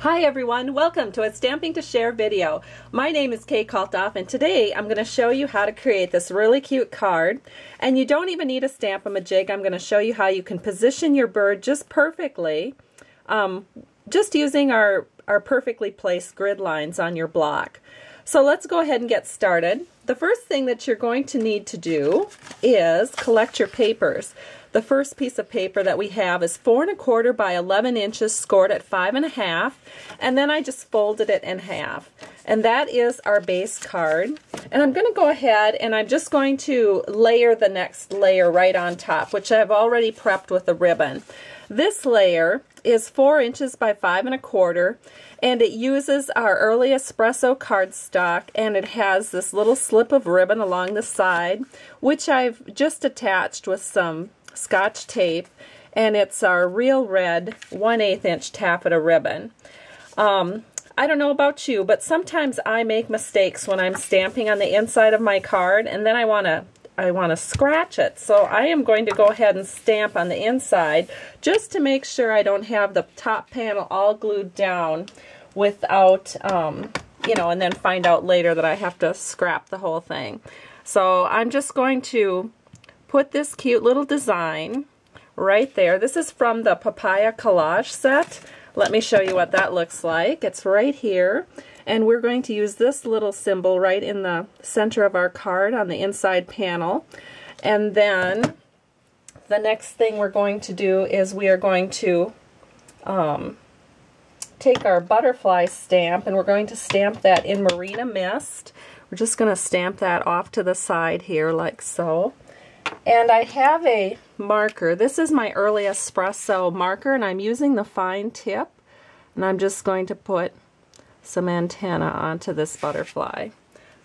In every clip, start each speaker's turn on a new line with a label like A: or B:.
A: Hi everyone, welcome to a Stamping to Share video. My name is Kalthoff and today I'm going to show you how to create this really cute card. And you don't even need a Stamp-A-Majig. I'm going to show you how you can position your bird just perfectly, just using our perfectly placed grid lines on your block. So let's go ahead and get started. The first thing that you're going to need to do is collect your papers. The first piece of paper that we have is 4 1/4 by 11 inches scored at 5 1/2, and then I just folded it in half. And that is our base card. And I'm going to go ahead and I'm just going to layer the next layer right on top, which I've already prepped with a ribbon. This layer is 4 inches by 5 1/4, and it uses our early espresso cardstock, and it has this little slip of ribbon along the side, which I've just attached with some Scotch tape, and it's our real red 1/8 inch taffeta ribbon. I don't know about you, but sometimes I make mistakes when I'm stamping on the inside of my card, and then I want to scratch it. So I am going to go ahead and stamp on the inside just to make sure I don't have the top panel all glued down without, and then find out later that I have to scrap the whole thing. So I'm just going to put this cute little design right there. This is from the Papaya Collage set. Let me show you what that looks like. It's right here, and we're going to use this little symbol right in the center of our card on the inside panel. And then the next thing we're going to do is we are going to take our butterfly stamp, and we're going to stamp that in Marina Mist. We're just going to stamp that off to the side here like so. And I have a marker. This is my early espresso marker, and I'm using the fine tip, and I'm just going to put some antenna onto this butterfly,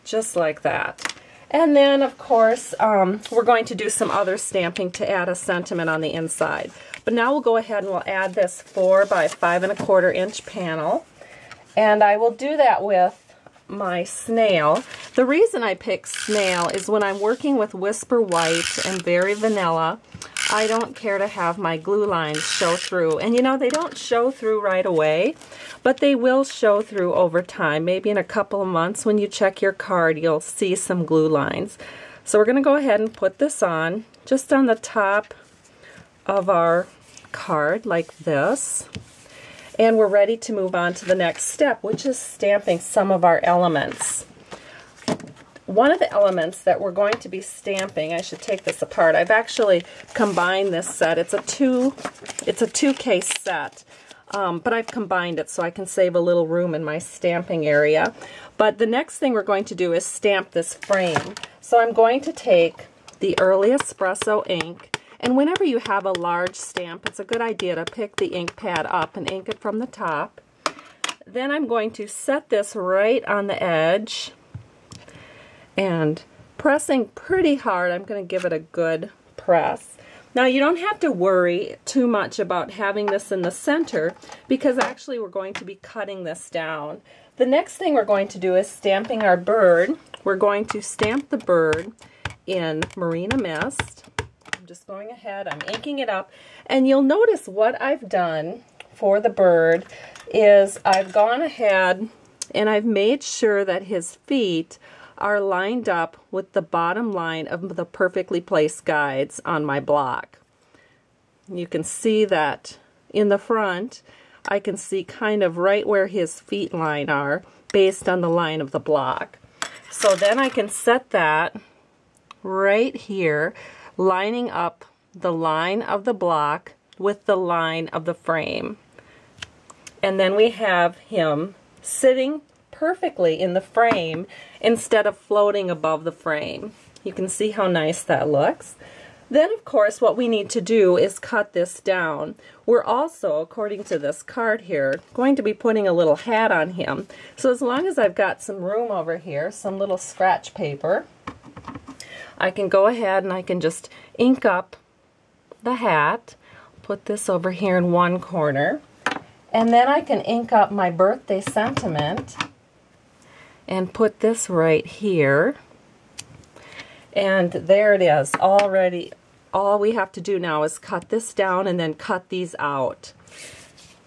A: just like that. And then, of course, we're going to do some other stamping to add a sentiment on the inside. But now we'll go ahead and we'll add this 4 by 5 1/4 inch panel, and I will do that with my snail. The reason I pick snail is when I'm working with Whisper White and Very Vanilla, I don't care to have my glue lines show through. And you know, they don't show through right away, but they will show through over time. Maybe in a couple of months when you check your card, you'll see some glue lines. So we're going to go ahead and put this on just on the top of our card like this. And we're ready to move on to the next step, which is stamping some of our elements. One of the elements that we're going to be stamping, I should take this apart. I've actually combined this set. It's a two case set, but I've combined it so I can save a little room in my stamping area. But the next thing we're going to do is stamp this frame. So I'm going to take the early espresso ink. And whenever you have a large stamp, it's a good idea to pick the ink pad up and ink it from the top. Then I'm going to set this right on the edge, and pressing pretty hard, I'm going to give it a good press. Now you don't have to worry too much about having this in the center, because actually we're going to be cutting this down. The next thing we're going to do is stamping our bird. We're going to stamp the bird in Marina Mist. Just going ahead, I'm inking it up, and you'll notice what I've done for the bird is I've gone ahead and I've made sure that his feet are lined up with the bottom line of the perfectly placed guides on my block. You can see that in the front, I can see kind of right where his feet line are based on the line of the block. So then I can set that right here, lining up the line of the block with the line of the frame. And then we have him sitting perfectly in the frame instead of floating above the frame. You can see how nice that looks. Then, of course, what we need to do is cut this down. We're also, according to this card here, going to be putting a little hat on him. So as long as I've got some room over here, some little scratch paper, I can go ahead and I can just ink up the hat, put this over here in one corner, and then I can ink up my birthday sentiment and put this right here. And there it is already. All we have to do now is cut this down and then cut these out.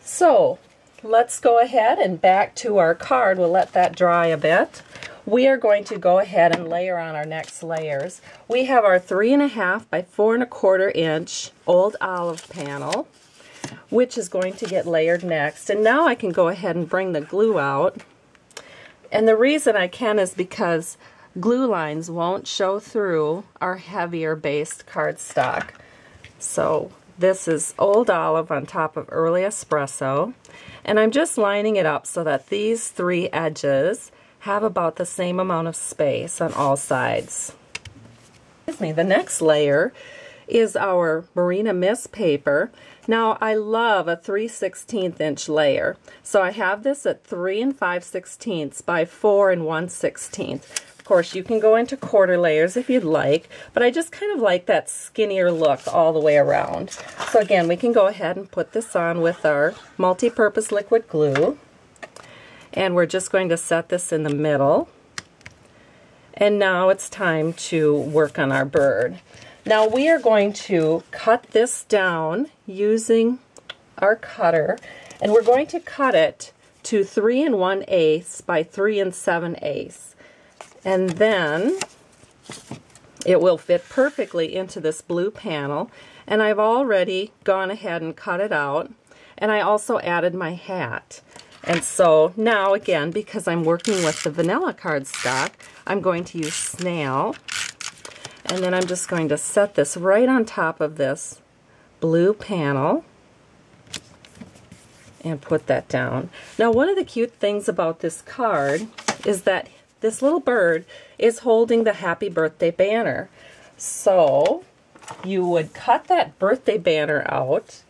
A: So let's go ahead and back to our card. We'll let that dry a bit. We are going to go ahead and layer on our next layers. We have our 3.5 by 4.25 inch old olive panel, which is going to get layered next. And now I can go ahead and bring the glue out. And the reason I can is because glue lines won't show through our heavier based cardstock. So this is old olive on top of early espresso. And I'm just lining it up so that these 3 edges have about the same amount of space on all sides. The next layer is our Marina Mist paper. Now I love a 3/16 inch layer. So I have this at 3 5/16 by 4 1/16. Of course you can go into quarter layers if you'd like, but I just kind of like that skinnier look all the way around. So again, we can go ahead and put this on with our multi-purpose liquid glue. And we're just going to set this in the middle. And now it's time to work on our bird. Now we are going to cut this down using our cutter, and we're going to cut it to 3 1/8 by 3 7/8. And then it will fit perfectly into this blue panel. And I've already gone ahead and cut it out. And I also added my hat. And so now again, because I'm working with the vanilla cardstock, I'm going to use snail. And then I'm just going to set this right on top of this blue panel and put that down. Now one of the cute things about this card is that this little bird is holding the happy birthday banner. So you would cut that birthday banner out,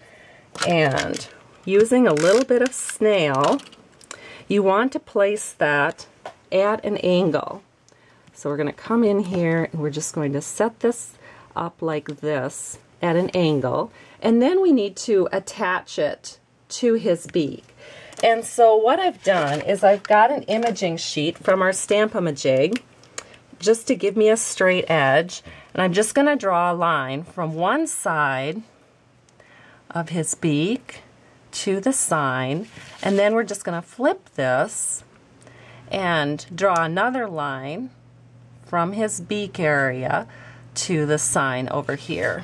A: and using a little bit of snail, you want to place that at an angle. So we're going to come in here and we're just going to set this up like this at an angle, and then we need to attach it to his beak. And so what I've done is I've got an imaging sheet from our Stampin' just to give me a straight edge, and I'm just going to draw a line from one side of his beak to the sign, and then we're just going to flip this and draw another line from his beak area to the sign over here.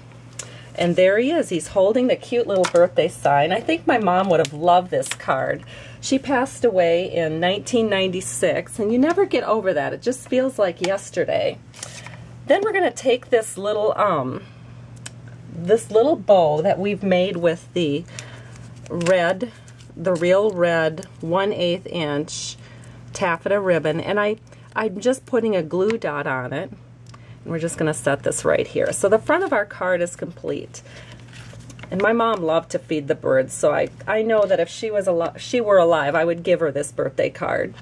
A: And there he is. He's holding the cute little birthday sign. I think my mom would have loved this card. She passed away in 1996, and you never get over that. It just feels like yesterday. Then we're going to take this little bow that we've made with the real red 1/8 inch taffeta ribbon, and I'm just putting a glue dot on it, and we're just going to set this right here. So the front of our card is complete. And my mom loved to feed the birds, so I know that if she were alive, I would give her this birthday card.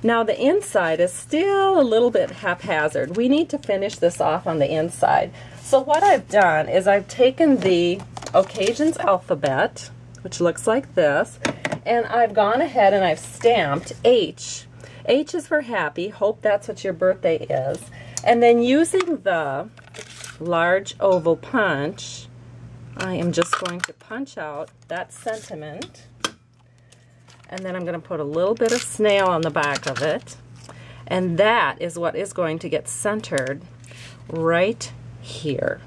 A: Now the inside is still a little bit haphazard. We need to finish this off on the inside. So what I've done is I've taken the Occasions alphabet, which looks like this, and I've gone ahead and I've stamped H. H is for happy. Hope that's what your birthday is. And then using the large oval punch, I am just going to punch out that sentiment, and then I'm going to put a little bit of snail on the back of it, and that is what is going to get centered right here.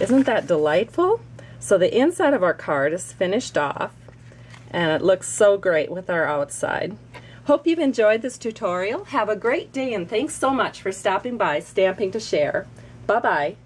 A: Isn't that delightful? So the inside of our card is finished off, and it looks so great with our outside. Hope you've enjoyed this tutorial. Have a great day, and thanks so much for stopping by Stamping to Share. Bye-bye.